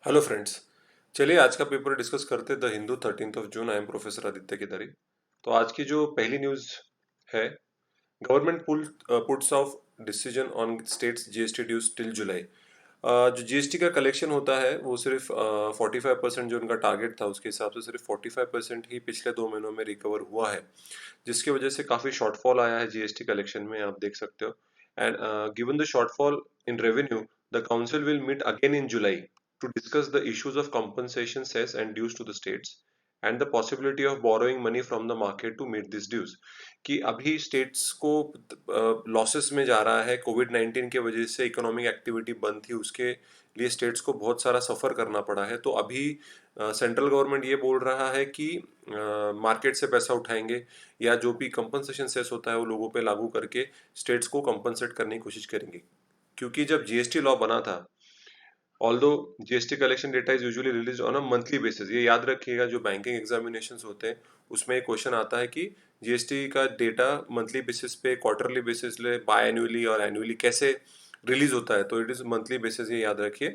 Hello friends. चलिए आज का पेपर डिस्कस करते हैं the Hindu 13 June. I am professor Aditya Kedari. तो आज की जो पहली न्यूज़ है, government puts off decision on states GST dues till July. जो जीएसटी का कलेक्शन होता है वो सिर्फ 45% जो उनका टारगेट था उसके हिसाब से सिर्फ 45% ही पिछले 2 महीनों में रिकवर हुआ है, जिसकी वजह से काफ़ी शॉर्टफॉल आया है जीएसटी कलेक्शन में, आप देख सकते हो। And given the shortfall in revenue, the council will meet again in July to discuss the issues of compensation cess and dues to the states and the possibility of borrowing money from the market to meet these dues। कि अभी states को losses में जा रहा है, कोविड-19 के वजह से इकोनॉमिक एक्टिविटी बंद थी, उसके लिए स्टेट्स को बहुत सारा सफ़र करना पड़ा है। तो अभी सेंट्रल गवर्नमेंट ये बोल रहा है कि मार्केट से पैसा उठाएंगे या जो भी कंपनसेशन सेस होता है वो लोगों पे लागू करके स्टेट्स को कंपनसेट करने की कोशिश करेंगे। क्योंकि जब जीएसटी लॉ बना था, although GST collection data is usually release on a monthly basis, ये याद रखिएगा, जो बैंकिंग एग्जामिनेशंस होते हैं उसमें एक क्वेश्चन आता है कि जीएसटी का डेटा मंथली बेसिस पे, क्वार्टरली बेसिस ले, बाय एनुअली और एनुअली कैसे रिलीज होता है। तो इट इज़ मंथली बेसिस, ये याद रखिए।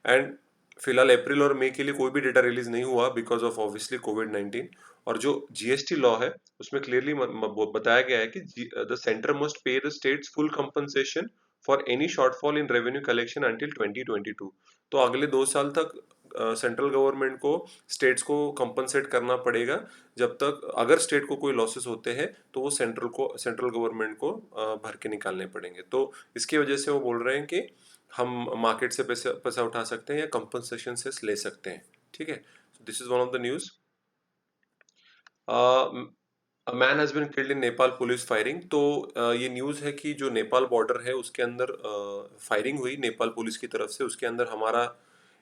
एंड फिलहाल अप्रैल और मई के लिए कोई भी डेटा रिलीज नहीं हुआ बिकॉज ऑफ ऑब्वियसली कोविड-19। और जो जीएसटी लॉ है उसमें क्लियरली बताया गया है कि the centre must pay the states full compensation for any shortfall in revenue collection until 2022। तो अगले 2 साल तक सेंट्रल गवर्नमेंट को स्टेट्स को कंपनसेट करना पड़ेगा। जब तक अगर स्टेट को कोई लॉसेस होते हैं तो वो सेंट्रल गवर्नमेंट को भर के निकालने पड़ेंगे। तो इसकी वजह से वो बोल रहे हैं कि हम मार्केट से पैसा पैसा उठा सकते हैं या कंपनसेशन से ले सकते हैं। ठीक है, this is one of the news. A man has been killed in Nepal police firing. तो ये न्यूज़ है कि जो नेपाल बॉर्डर है उसके अंदर फायरिंग हुई नेपाल पुलिस की तरफ से, उसके अंदर हमारा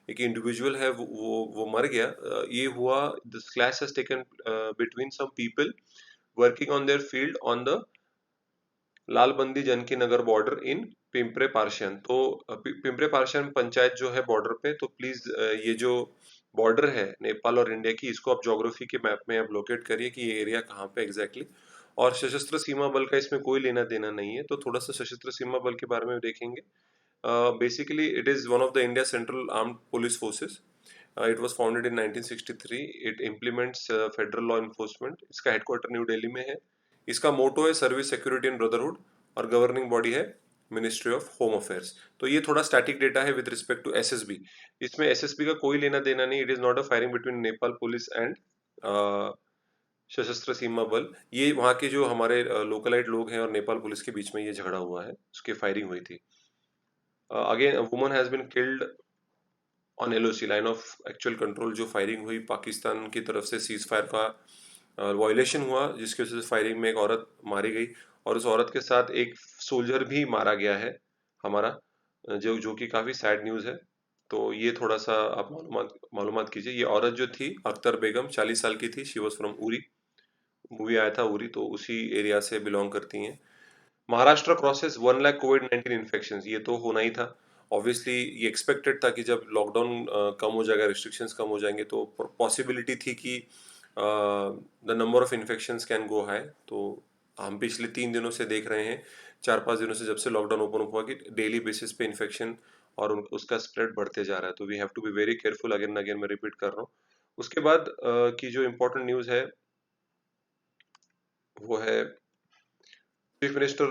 एक इंडिविजुअल है वो मर गया। ये हुआ, this clash has taken between some people working on their field on the Lalbandi Janaki Nagar border in Pimpre Parsian. तो पिंपरे पार्शियन पंचायत जो है बॉर्डर पे, तो प्लीज ये जो बॉर्डर है नेपाल और इंडिया की, इसको आप ज्योग्राफी के मैप में आप लोकेट करिए कि ये एरिया कहाँ पे एग्जैक्टली और सशस्त्र सीमा बल का इसमें कोई लेना देना नहीं है। तो थोड़ा सा सशस्त्र सीमा बल के बारे में देखेंगे। Basically it is one of the India central armed police forces. It was founded in 1963। It implements federal law enforcement. इसका हेडक्वार्टर न्यू दिल्ली में है। इसका मोटो है सर्विस, सिक्योरिटी एंड ब्रदरहुड, और गवर्निंग बॉडी है मिनिस्ट्री ऑफ होम अफेयर्स। तो ये थोड़ा स्टैटिक डेटा है विद रिस्पेक्ट टू एसएसबी। इसमें एसएसबी का कोई लेना देना नहीं। It is not a firing between Nepal police and सशस्त्र सीमा बल। ये वहाँ के जो हमारे लोकलाइट लोग हैं और नेपाल पुलिस के बीच में ये झगड़ा हुआ है, उसकी फायरिंग हुई थी। Again woman has been killed on LOC, line of actual control. जो फायरिंग हुई पाकिस्तान की तरफ से सीज फायर का वायलेशन हुआ, जिसकी वजह से फायरिंग में एक औरत मारी गई और उस औरत के साथ एक सोल्जर भी मारा गया है हमारा, जो जो कि काफ़ी सैड न्यूज़ है। तो ये थोड़ा सा आप मालूमात कीजिए। ये औरत जो थी अख्तर बेगम, 40 साल की थी। She was from Uri. Movie आया था उरी, तो उसी एरिया से बिलोंग करती हैं। महाराष्ट्र क्रॉसेस 1 लाख कोविड-19 इन्फेक्शन, ये तो होना ही था। ऑब्वियसली ये एक्सपेक्टेड था कि जब लॉकडाउन कम हो जाएगा, रिस्ट्रिक्शंस कम हो जाएंगे, तो पॉसिबिलिटी थी कि the number of infections can go high. तो हम पिछले 3 दिनों से देख रहे हैं, 4-5 दिनों से, जब से लॉकडाउन ओपन हुआ, कि डेली बेसिस पे इन्फेक्शन और उसका स्प्रेड बढ़ते जा रहा है। तो we have to be very careful. Again again मैं रिपीट कर रहा हूँ। उसके बाद की जो इम्पोर्टेंट न्यूज़ है वो है चीफ मिनिस्टर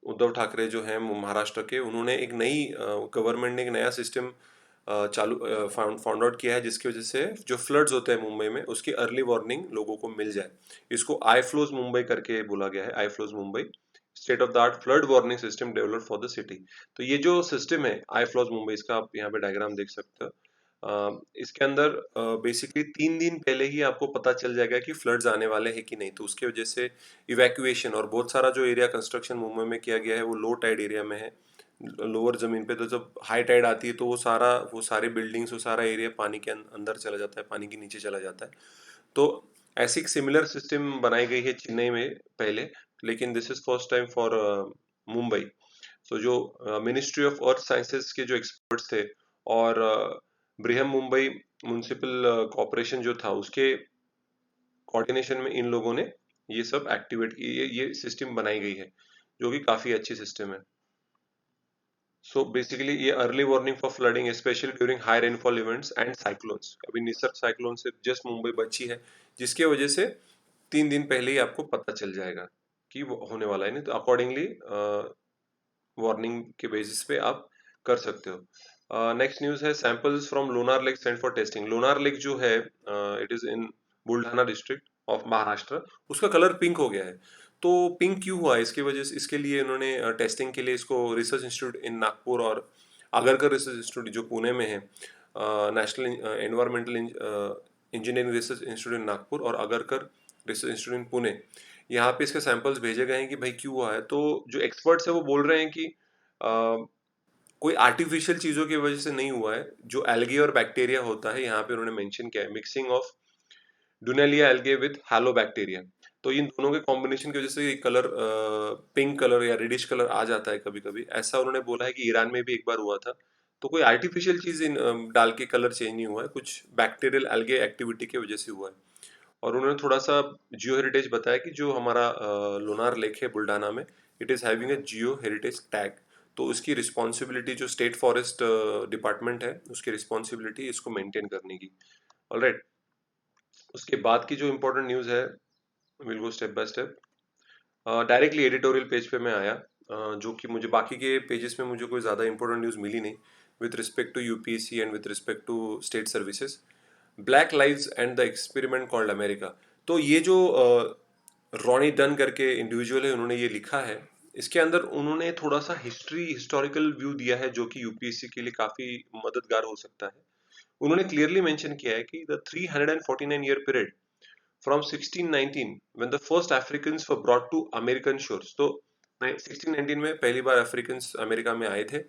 उद्धव ठाकरे जो हैं महाराष्ट्र के, उन्होंने एक नई गवर्नमेंट ने एक नया सिस्टम चालू फाउंड आउट किया है, जिसकी वजह से जो फ्लड्स होते हैं मुंबई में उसकी अर्ली वार्निंग लोगों को मिल जाए। इसको आई फ्लोज मुंबई करके बोला गया है। IFlows Mumbai, state of the art flood warning system develop for the city. तो ये जो सिस्टम है आई फ्लोज मुंबई, इसका आप यहाँ पे डायग्राम देख सकते हो। इसके अंदर बेसिकली 3 दिन पहले ही आपको पता चल जाएगा कि फ्लड्स आने वाले हैं कि नहीं। तो उसकी वजह से इवैक्यूएशन और बहुत सारा जो एरिया कंस्ट्रक्शन मुंबई में किया गया है वो लो टाइड एरिया में है, लोअर जमीन पे। तो जब हाई टाइड आती है तो वो सारे बिल्डिंग्स, वो सारा एरिया पानी के अंदर चला जाता है, पानी के नीचे चला जाता है। तो ऐसी एक सिमिलर सिस्टम बनाई गई है चेन्नई में पहले, लेकिन this is first time for Mumbai. So जो मिनिस्ट्री ऑफ अर्थ साइंसेस के जो एक्सपर्ट्स थे और बृहम मुंबई म्युनिसिपल कॉरपोरेशन जो था, उसके कोऑर्डिनेशन में इन लोगों ने ये सब एक्टिवेट की, ये सिस्टम बनाई गई है, जो कि काफ़ी अच्छी सिस्टम है। सो बेसिकली ये early warning for flooding specially during high rainfall events and cyclones. अभी निसर्ग साइक्लोन से जस्ट मुंबई बची है, जिसके वजह से 3 दिन पहले ही आपको पता चल जाएगा कि वो होने वाला है। नहीं तो अकॉर्डिंगली वार्निंग के बेसिस पे आप कर सकते हो। नेक्स्ट न्यूज़ है samples from Lonar lake sent for testing. Lonar lake जो है it is in Buldhana district of Maharashtra, उसका कलर पिंक हो गया है। तो पिंक क्यों हुआ है, इसकी वजह से इसके लिए इन्होंने टेस्टिंग के लिए इसको रिसर्च इंस्टीट्यूट इन नागपुर और आगरकर रिसर्च इंस्टीट्यूट जो पुणे में है, national environmental engineering research institute in Nagpur और Agharkar research institute in Pune, यहाँ पे इसके सैंपल्स भेजे गए हैं कि भाई क्यों हुआ है। तो जो एक्सपर्ट्स है वो बोल रहे हैं कि कोई आर्टिफिशियल चीज़ों की वजह से नहीं हुआ है। जो एल्गी और बैक्टीरिया होता है, यहाँ पे उन्होंने मेंशन किया है mixing of Dunaliella algae with halo bacteria. तो इन दोनों के कॉम्बिनेशन की वजह से कलर पिंक कलर या रेडिश कलर आ जाता है कभी कभी, ऐसा उन्होंने बोला है कि ईरान में भी एक बार हुआ था। तो कोई आर्टिफिशियल चीज़ इन डाल के कलर चेंज नहीं हुआ है, कुछ बैक्टीरियल एल्गे एक्टिविटी की वजह से हुआ है। और उन्होंने थोड़ा सा जियो हेरिटेज बताया कि जो हमारा लोनार लेक है बुल्ढाना में, it is having a Jio heritage tag. तो उसकी रिस्पॉन्सिबिलिटी जो स्टेट फॉरेस्ट डिपार्टमेंट है, उसकी रिस्पॉन्सिबिलिटी इसको मेंटेन करने की। ऑलराइट, उसके बाद की जो इम्पोर्टेंट न्यूज़ है, will go step by step. Directly editorial page पे मैं आया, जो कि मुझे बाकी के पेजेस में मुझे कोई ज़्यादा इंपॉर्टेंट न्यूज़ मिली नहीं with respect to UPSC and with respect to state services. Black lives and the experiment called America. तो ये जो रॉनी डन करके इंडिविजुअल है, उन्होंने ये लिखा है। इसके अंदर उन्होंने थोड़ा सा हिस्टोरिकल व्यू दिया है जो कि यूपीएससी के लिए काफ़ी मददगार हो सकता है। उन्होंने क्लियरली मेंशन किया है कि the 349 year period from 1619 when the first Africans were brought to American shores। तो 1619 में पहली बार अफ्रीकन्स अमेरिका में आए थे,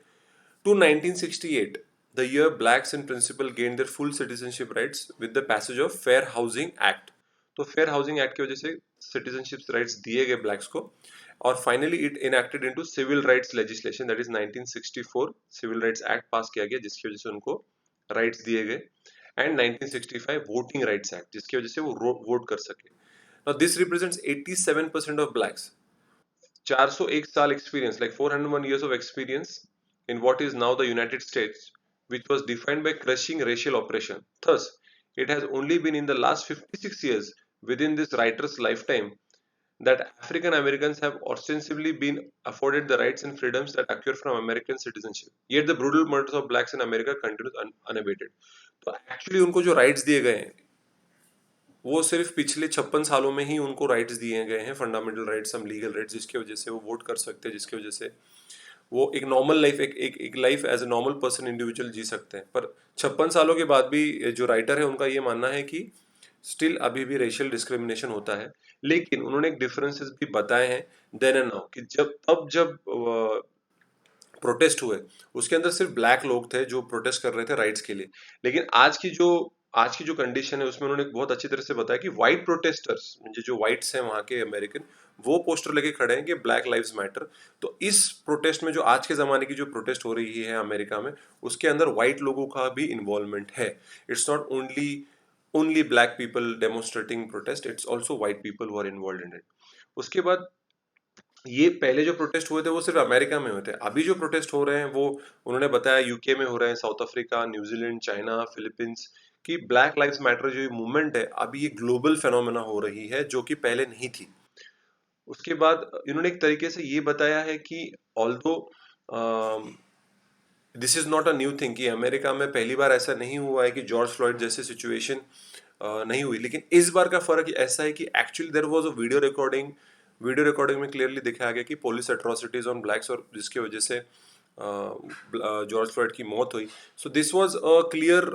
to 1968 the year blacks in principle gained their full citizenship rights with the passage of Fair Housing Act। तो fair housing act की वजह से सिटीजनशिप राइट्स दिए गए ब्लैक्स को। और finally it enacted into civil rights legislation, that is 1964 civil rights act pass किया गया, जिसकी वजह से उनको राइट्स दिए गए। एंड 1965 वोटिंग राइट्स एक्ट, जिसकी वजह से वो वोट कर सके। Now this represents 87% of blacks. 401 साल experience, like 401 years of experience in what is now the United States, which was defined by crushing racial oppression. Thus, it has only been in the last 56 years within this writer's lifetime that African Americans have ostensibly been afforded the rights and freedoms that accrue from American citizenship. Yet the brutal murders of blacks in America continues unabated. तो actually उनको जो rights दिए गए हैं, वो सिर्फ पिछले 56 सालों में ही उनको राइट्स दिए गए हैं, फंडामेंटल राइट्स, हम लीगल राइट्स, जिसकी वजह से वो वोट कर सकते हैं, जिसकी वजह से वो एक नॉर्मल लाइफ, एक life as a normal person individual जी सकते हैं। पर 56 सालों के बाद भी जो राइटर है उनका ये मानना है कि स्टिल अभी भी रेशियल डिस्क्रिमिनेशन होता है। लेकिन उन्होंने एक डिफरेंसेस भी बताए हैं देन एंड नाउ, कि जब प्रोटेस्ट हुए, उसके अंदर सिर्फ ब्लैक लोग थे जो प्रोटेस्ट कर रहे थे राइट्स के लिए। लेकिन आज की जो कंडीशन है उसमें उन्होंने बहुत अच्छी तरह से बताया कि व्हाइट प्रोटेस्टर्स, जो व्हाइट्स हैं वहाँ के अमेरिकन, वो पोस्टर लेके खड़े हैं कि ब्लैक लाइव्स मैटर। तो इस प्रोटेस्ट में, जो आज के ज़माने की जो प्रोटेस्ट हो रही है अमेरिका में, उसके अंदर व्हाइट लोगों का भी इन्वॉल्वमेंट है। It's not only black people demonstrating protest, it's also white people who are involved in it. उसके बाद ये पहले जो प्रोटेस्ट हुए थे वो सिर्फ अमेरिका में हुए थे। अभी जो प्रोटेस्ट हो रहे हैं वो उन्होंने बताया यूके में हो रहे हैं, south Africa, New Zealand, China, Philippines की ब्लैक लाइव्स मैटर जो मूवमेंट है, अभी ये ग्लोबल फेनोमेना हो रही है जो कि पहले नहीं थी। उसके बाद इन्होंने एक तरीके से ये बताया है कि although this is not a new thing, कि अमेरिका में पहली बार ऐसा नहीं हुआ है कि जॉर्ज फ्लॉयड जैसे सिचुएशन नहीं हुई। लेकिन इस बार का फर्क ऐसा है कि actually there was a video recording में क्लियरली दिखाया गया कि पुलिस एट्रोसिटीज ऑन ब्लैक्स, और जिसकी वजह से जॉर्ज फ्लॉयड की मौत हुई। So this was a clear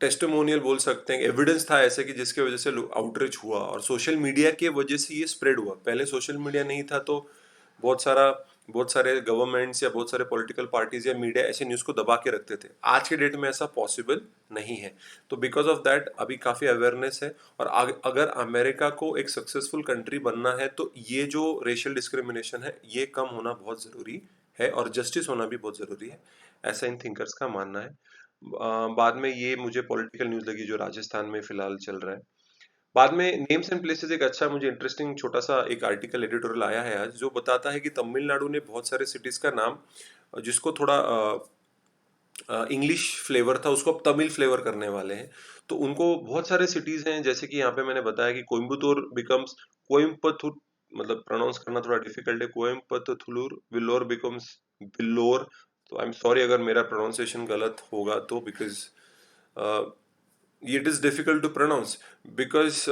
testimonial बोल सकते हैं, एविडेंस था ऐसे कि जिसके वजह से आउटरीच हुआ, और सोशल मीडिया की वजह से ये स्प्रेड हुआ। पहले सोशल मीडिया नहीं था तो बहुत सारा बहुत सारे गवर्नमेंट्स या बहुत सारे पॉलिटिकल पार्टीज या मीडिया ऐसे न्यूज़ को दबा के रखते थे। आज के डेट में ऐसा पॉसिबल नहीं है। तो बिकॉज ऑफ दैट अभी काफ़ी अवेयरनेस है। और अगर अमेरिका को एक सक्सेसफुल कंट्री बनना है तो ये जो रेशियल डिस्क्रिमिनेशन है ये कम होना बहुत ज़रूरी है, और जस्टिस होना भी बहुत ज़रूरी है, ऐसा इन थिंकर्स का मानना है। बाद में ये मुझे पॉलिटिकल न्यूज़ लगी जो राजस्थान में फिलहाल चल रहा है। बाद में नेम्स एंड प्लेसेस, एक अच्छा मुझे इंटरेस्टिंग छोटा सा एक आर्टिकल एडिटोरियल आया है आज, जो बताता है कि तमिलनाडु ने बहुत सारे सिटीज का नाम जिसको थोड़ा इंग्लिश फ्लेवर था उसको अब तमिल फ्लेवर करने वाले हैं। तो उनको बहुत सारे सिटीज हैं, जैसे कि यहाँ पे मैंने बताया कि कोयम्बतूर बिकम्स कोयम्बतूर, मतलब प्रोनाउंस करना थोड़ा डिफिकल्ट है, कोयम्बतूर, विल्लोर बिकम्स बिल्लोर। तो आई एम सॉरी अगर मेरा प्रोनाउंसिएशन गलत होगा तो, because it is difficult to pronounce because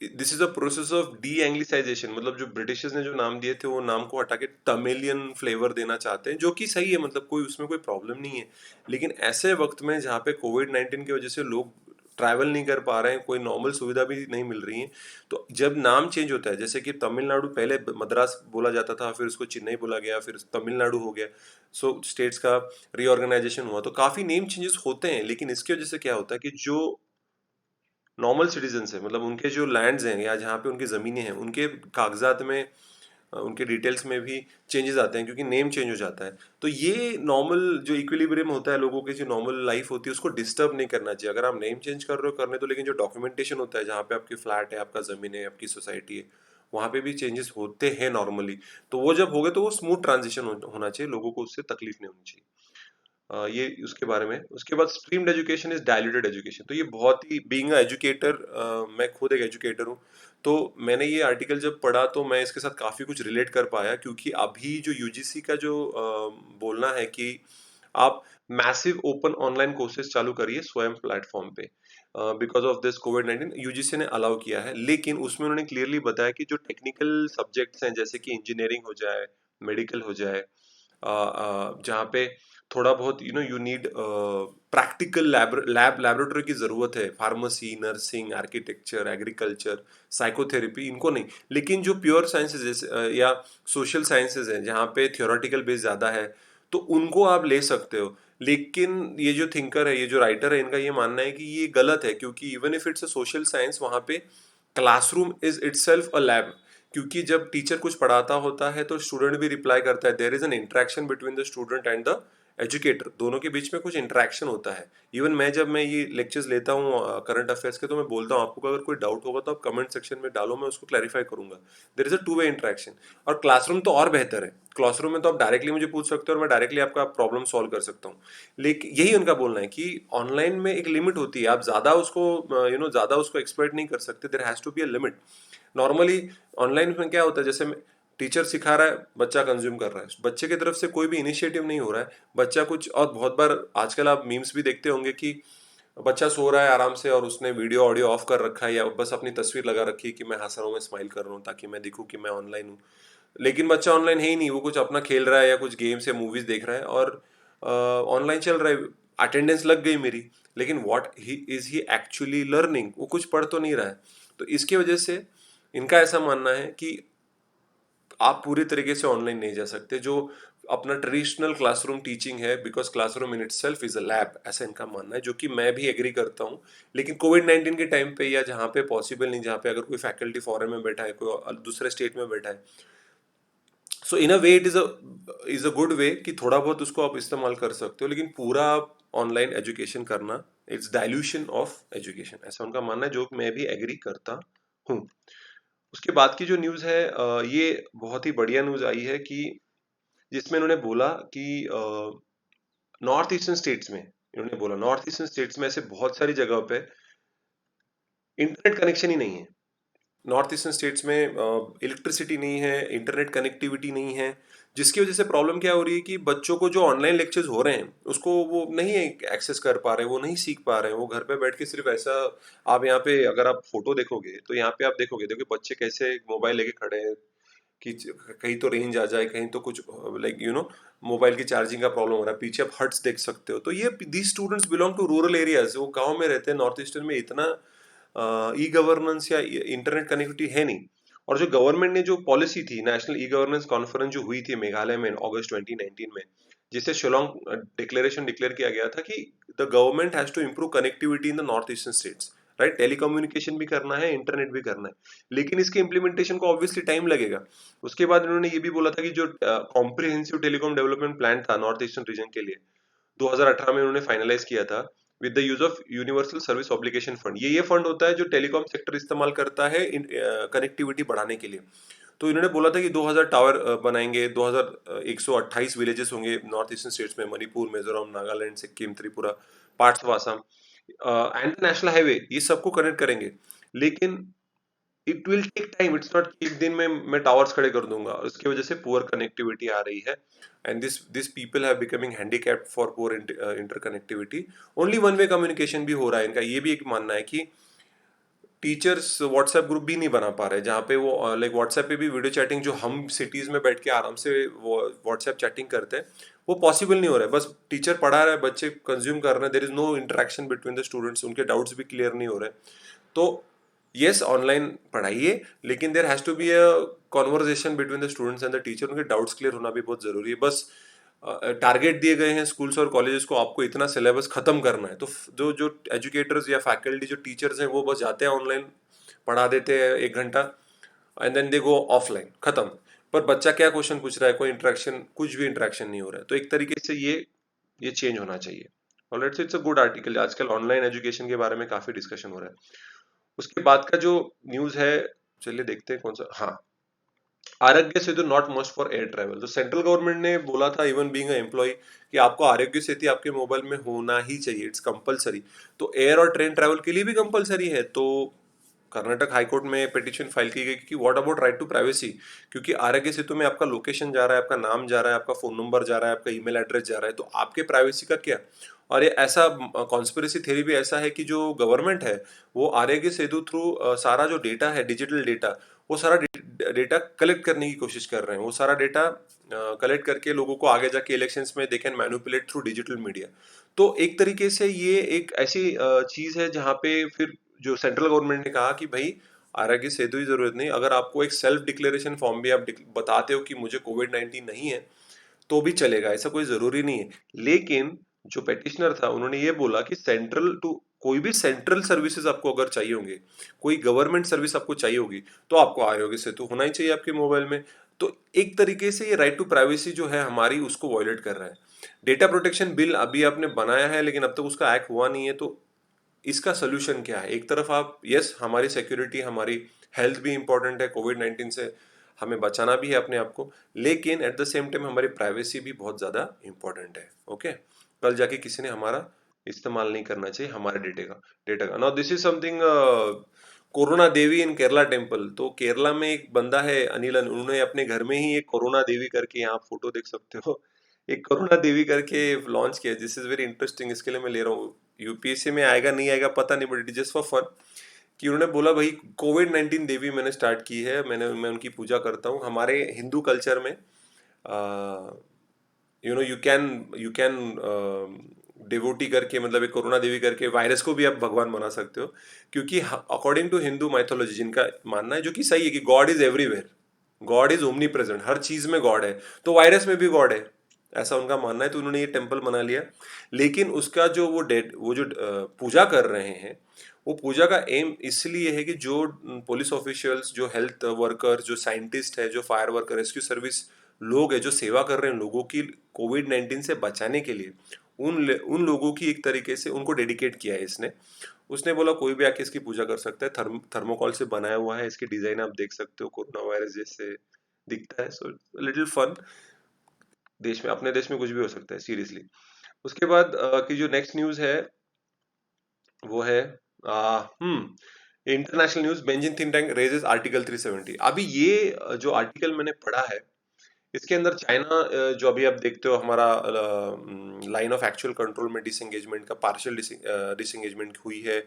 this is a process of deanglicisation, मतलब जो ब्रिटिशर्स ने जो नाम दिए थे वो नाम को हटा के तमिलियन फ्लेवर देना चाहते हैं, जो कि सही है, मतलब कोई उसमें कोई प्रॉब्लम नहीं है। लेकिन ऐसे वक्त में जहाँ पे कोविड-19 की वजह से लोग ट्रैवल नहीं कर पा रहे हैं, कोई नॉर्मल सुविधा भी नहीं मिल रही है, तो जब नाम चेंज होता है, जैसे कि तमिलनाडु पहले मद्रास बोला जाता था, फिर उसको चेन्नई बोला गया, फिर तमिलनाडु हो गया। सो स्टेट्स का रीऑर्गेनाइजेशन हुआ, तो काफी नेम चेंजेस होते हैं। लेकिन इसकी वजह से क्या होता है कि जो नॉर्मल सिटीजन्स हैं, मतलब उनके जो लैंड्स हैं या जहाँ पे उनकी ज़मीनें हैं, उनके कागजात में उनके डिटेल्स में भी चेंजेस आते हैं, क्योंकि नेम चेंज हो जाता है। तो ये नॉर्मल जो इक्विलिब्रियम होता है, लोगों की जो नॉर्मल लाइफ होती है, उसको डिस्टर्ब नहीं करना चाहिए। अगर आप नेम चेंज कर रहे हो करने दो, लेकिन जो डॉक्यूमेंटेशन होता है, जहाँ पे आपकी फ्लैट है, आपका ज़मीन है, आपकी सोसाइटी है, वहाँ पे भी चेंजेस होते हैं नॉर्मली। तो वो जब हो गए तो वो स्मूथ ट्रांजिशन होना चाहिए, लोगों को उससे तकलीफ नहीं होनी चाहिए। ये उसके बारे में। उसके बाद streamed education is diluted education. तो ये बहुत ही, बीइंग अ एजुकेटर, मैं खुद एक एजुकेटर हूँ, तो मैंने ये आर्टिकल जब पढ़ा तो मैं इसके साथ काफ़ी कुछ रिलेट कर पाया, क्योंकि अभी जो यूजीसी का जो बोलना है कि आप मैसिव ओपन ऑनलाइन कोर्सेज चालू करिए स्वयं प्लेटफॉर्म पे, because of this covid UGC ने अलाउ किया है। लेकिन उसमें उन्होंने क्लियरली बताया कि जो टेक्निकल सब्जेक्ट्स हैं, जैसे कि इंजीनियरिंग हो जाए, मेडिकल हो जाए, जहाँ पे थोड़ा बहुत यू नीड प्रैक्टिकल लैबोरेटरी की ज़रूरत है, pharmacy, nursing, architecture, agriculture, psychotherapy, इनको नहीं। लेकिन जो प्योर साइंसेज जैसे या सोशल साइंसेज हैं, जहाँ पे थियोरेटिकल बेस ज़्यादा है, तो उनको आप ले सकते हो। लेकिन ये जो थिंकर है, ये जो राइटर है, इनका ये मानना है कि ये गलत है, क्योंकि even if it's a social science, वहाँ पे classroom is itself a lab. क्योंकि जब टीचर कुछ पढ़ाता होता है तो स्टूडेंट भी रिप्लाई करता है, there is an interaction between the student and the educator, दोनों के बीच में कुछ इंटरेक्शन होता है। इवन मैं जब मैं ये लेक्चर्स लेता हूँ करंट अफेयर्स के, तो मैं बोलता हूँ आपको अगर कोई डाउट होगा तो आप कमेंट सेक्शन में डालो, मैं उसको क्लैरिफाई करूंगा। There is a two way interaction. और क्लासरूम तो और बेहतर है, क्लासरूम में तो आप डायरेक्टली मुझे पूछ सकते हो और मैं डायरेक्टली आपका प्रॉब्लम सॉल्व कर सकता हूँ। लेकिन यही उनका बोलना है कि ऑनलाइन में एक लिमिट होती है, आप ज्यादा उसको ज्यादा उसको एक्सप्लॉइट नहीं कर सकते, there has to be a limit. Normally online में क्या होता है, जैसे टीचर सिखा रहा है, बच्चा कंज्यूम कर रहा है, बच्चे की तरफ से कोई भी इनिशिएटिव नहीं हो रहा है, बच्चा कुछ, और बहुत बार आजकल आप मीम्स भी देखते होंगे कि बच्चा सो रहा है आराम से और उसने वीडियो ऑडियो ऑफ कर रखा है, या बस अपनी तस्वीर लगा रखी है कि मैं हंस रहा हूँ, मैं स्माइल कर रहा हूँ, ताकि मैं दिखूँ कि मैं ऑनलाइन हूँ। लेकिन बच्चा ऑनलाइन है ही नहीं, वो कुछ अपना खेल रहा है या कुछ गेम्स या मूवीज देख रहा है, और ऑनलाइन चल रहा है, अटेंडेंस लग गई मेरी, लेकिन व्हाट ही एक्चुअली लर्निंग, वो कुछ पढ़ तो नहीं रहा है। तो इसकी वजह से इनका ऐसा मानना है कि आप पूरी तरीके से ऑनलाइन नहीं जा सकते, जो अपना ट्रेडिशनल क्लासरूम टीचिंग है, because classroom in itself is a lab, ऐसा इनका मानना है, जो कि मैं भी एग्री करता हूँ। लेकिन कोविड-19 के टाइम पे, या जहाँ पे पॉसिबल नहीं, जहाँ पे अगर कोई फैकल्टी फॉरेन में बैठा है, कोई दूसरे स्टेट में बैठा है, so in a way it is a good way कि थोड़ा बहुत उसको आप इस्तेमाल कर सकते हो, लेकिन पूरा आप ऑनलाइन एजुकेशन करना, इट्स डाइल्यूशन ऑफ एजुकेशन, ऐसा उनका मानना है, जो मैं भी एग्री करता हूँ। उसके बाद की जो न्यूज़ है, ये बहुत ही बढ़िया न्यूज़ आई है, कि जिसमें इन्होंने बोला कि नॉर्थ ईस्टर्न स्टेट्स में, इन्होंने बोला नॉर्थ ईस्टर्न स्टेट्स में ऐसे बहुत सारी जगह पे इंटरनेट कनेक्शन ही नहीं है। नॉर्थ ईस्टर्न स्टेट्स में इलेक्ट्रिसिटी नहीं है, इंटरनेट कनेक्टिविटी नहीं है, जिसकी वजह से प्रॉब्लम क्या हो रही है कि बच्चों को जो ऑनलाइन लेक्चर्स हो रहे हैं उसको वो नहीं एक्सेस कर पा रहे हैं, वो नहीं सीख पा रहे हैं, वो घर पे बैठ के सिर्फ ऐसा, आप यहाँ पे अगर आप फोटो देखोगे तो यहाँ पे आप देखोगे, देखो बच्चे कैसे मोबाइल लेके खड़े हैं, कि कहीं तो रेंज आ जाए, कहीं तो कुछ, लाइक मोबाइल की चार्जिंग का प्रॉब्लम हो रहा है, पीछे आप हट्स देख सकते हो। तो ये these students belong to rural areas, वो गांव में रहते हैं, नॉर्थ ईस्टर्न में इतना ई गवर्नेंस या इंटरनेट कनेक्टिविटी है नहीं। और जो गवर्नमेंट ने जो पॉलिसी थी, नेशनल ई गवर्नेंस कॉन्फ्रेंस जो हुई थी मेघालय में अगस्त 2019 में, जिसे शिलोंग डिक्लेरेशन डिक्लेयर किया गया था कि the government has to improve connectivity in the north eastern states, right, telecommunication भी करना है, इंटरनेट भी करना है, लेकिन इसके इम्प्लीमेंटेशन को ऑब्वियसली टाइम लगेगा। उसके बाद इन्होंने ये भी बोला था कि जो कॉम्प्रिहेंसिव टेलीकॉम डेवलपमेंट प्लान था नॉर्थ ईस्टर्न रीजन के लिए, 2018 में उन्होंने फाइनलाइज किया था, with the use of universal service obligation fund. ये फंड होता है जो टेलीकॉम सेक्टर इस्तेमाल करता है कनेक्टिविटी बढ़ाने के लिए। तो इन्होंने बोला था कि 2000 टावर बनाएंगे, 2128 विलेजेस होंगे नॉर्थ ईस्टर्न स्टेट्स में, Manipur, Mizoram, Nagaland, Sikkim, Tripura, parts of Assam and national highway, ये सबको कनेक्ट करेंगे। लेकिन it will take time, it's not कि एक दिन में मैं टावर्स खड़े कर दूंगा। उसकी वजह से पुअर कनेक्टिविटी आ रही है, and this people have becoming handicapped for poor interconnectivity. Only one way communication भी हो रहा है इनका, ये भी एक मानना है कि टीचर्स व्हाट्सएप ग्रुप भी नहीं बना पा रहे जहाँ पे वो लाइक व्हाट्सएप पे भी वीडियो चैटिंग, जो हम सिटीज में बैठ के आराम से वो व्हाट्सएप चैटिंग करते हैं, वो पॉसिबल नहीं हो रहा है। बस टीचर पढ़ा रहा है, बच्चे कंज्यूम कर रहे हैं, there is no interaction between the students, उनके डाउट्स भी क्लियर नहीं हो रहे। तो यस, ऑनलाइन पढ़ाइए, लेकिन there has to be a conversation between the students and the teacher, उनके डाउट्स क्लियर होना भी बहुत जरूरी है। बस टारगेट दिए गए हैं स्कूल्स और कॉलेजेस को, आपको इतना सिलेबस खत्म करना है, तो जो जो एजुकेटर्स या फैकल्टी, जो टीचर्स हैं, वो बस जाते हैं ऑनलाइन, पढ़ा देते हैं 1 घंटा, and then they go offline, खत्म। पर बच्चा क्या क्वेश्चन पूछ रहा है, कोई इंटरेक्शन, कुछ भी इंटरेक्शन नहीं हो रहा है। तो एक तरीके से ये चेंज होना चाहिए। Alright, so it's a good article. आजकल ऑनलाइन एजुकेशन के बारे में काफी डिस्कशन हो रहा है। उसके बाद का जो न्यूज है, चलिए देखते हैं कौन सा। हाँ, Aarogya Setu not must for air travel. तो सेंट्रल गवर्नमेंट ने बोला था, इवन बीइंग अ एम्प्लॉय, कि आपको आरोग्य सेतु आपके मोबाइल में होना ही चाहिए, इट्स कंपलसरी। तो एयर और ट्रेन ट्रैवल के लिए भी कंपलसरी है। तो कर्नाटक हाईकोर्ट में पिटीशन फाइल की गई कि what about right to privacy, क्योंकि आरोग्य सेतु में आपका लोकेशन जा रहा है, आपका नाम जा रहा है, आपका फोन नंबर जा रहा है, आपका ईमेल एड्रेस जा रहा है, तो आपके प्राइवेसी का क्या। और ये ऐसा कॉन्स्पिरेसी थ्योरी भी ऐसा है कि जो गवर्नमेंट है, वो आरोग्य सेतु थ्रू सारा जो डेटा है, डिजिटल डेटा, वो सारा डेटा कलेक्ट करने की कोशिश कर रहे हैं। वो सारा डेटा कलेक्ट करके लोगों को आगे जाके इलेक्शंस में they can manipulate through digital media. तो एक तरीके से ये एक ऐसी चीज है जहाँ पे फिर जो सेंट्रल गवर्नमेंट ने कहा कि भाई, आरोग्य सेतु की जरूरत नहीं, अगर आपको एक सेल्फ डिक्लेरेशन फॉर्म भी आप बताते हो कि मुझे कोविड-19 नहीं है, तो भी चलेगा, ऐसा कोई जरूरी नहीं है। लेकिन जो पेटिशनर था, उन्होंने ये बोला कि सेंट्रल टू कोई भी सेंट्रल सर्विसेज आपको अगर चाहिए होंगे, कोई गवर्नमेंट सर्विस आपको चाहिए होगी, तो आपको आरोग्य सेतु होना ही चाहिए आपके मोबाइल में। तो एक तरीके से ये राइट टू प्राइवेसी जो है हमारी, उसको वॉयलेट कर रहा है। डेटा प्रोटेक्शन बिल अभी आपने बनाया है, लेकिन अब तक उसका एक्ट हुआ नहीं है। तो इसका सोल्यूशन क्या है? एक तरफ आप, यस, हमारी सिक्योरिटी, हमारी हेल्थ भी इंपॉर्टेंट है, कोविड-19 से हमें बचाना भी है अपने आप को, लेकिन एट द सेम टाइम हमारी प्राइवेसी भी बहुत ज़्यादा इंपॉर्टेंट है। ओके, कल जाके किसी ने हमारा इस्तेमाल नहीं करना चाहिए हमारे डेटा का। Now this is something, corona Devi in Kerala temple. तो केरला में एक बंदा है अनिलन, उन्होंने अपने घर में ही एक कोरोना देवी करके, यहाँ आप फोटो देख सकते हो, एक करुणा देवी करके लॉन्च किया। दिस इज वेरी इंटरेस्टिंग, इसके लिए मैं ले रहा हूँ। यूपीएससी में आएगा नहीं आएगा पता नहीं, but it is just for fun, कि उन्होंने बोला भाई, कोविड-19 देवी मैंने स्टार्ट की है, मैं उनकी पूजा करता हूँ। हमारे हिंदू कल्चर में यू कैन डिवोटी करके, मतलब एक करुणा देवी करके, वायरस को भी आप भगवान बना सकते हो। क्योंकि अकॉर्डिंग टू हिंदू माइथोलॉजी, जिनका मानना है, जो कि सही है, कि God is everywhere, God is omnipresent, हर चीज में गॉड है, तो वायरस में भी गॉड है, ऐसा उनका मानना है। तो उन्होंने ये टेम्पल बना लिया। लेकिन उसका जो वो जो पूजा कर रहे हैं, वो पूजा का एम इसलिए है कि जो पुलिस ऑफिशियल्स, जो हेल्थ वर्कर, जो साइंटिस्ट है, जो फायर वर्कर, रेस्क्यू सर्विस लोग है, जो सेवा कर रहे हैं लोगों की कोविड-19 से बचाने के लिए, उन लोगों की एक तरीके से उनको डेडिकेट किया है इसने। उसने बोला कोई भी आके इसकी पूजा कर सकता है। थर्मोकॉल से बनाया हुआ है, इसकी डिजाइन आप देख सकते हो, कोरोना वायरस जैसे दिखता है। So little fun. देश में, अपने देश में कुछ भी हो सकता है, सीरियसली। उसके बाद की जो नेक्स्ट न्यूज है, वो है international news, benzene think tank raises article 370। अभी ये जो आर्टिकल मैंने पढ़ा है, इसके अंदर चाइना, जो अभी आप देखते हो, हमारा लाइन ऑफ एक्चुअल कंट्रोल में डिसंगेजमेंट का पार्शियल डिसंगेजमेंट हुई है।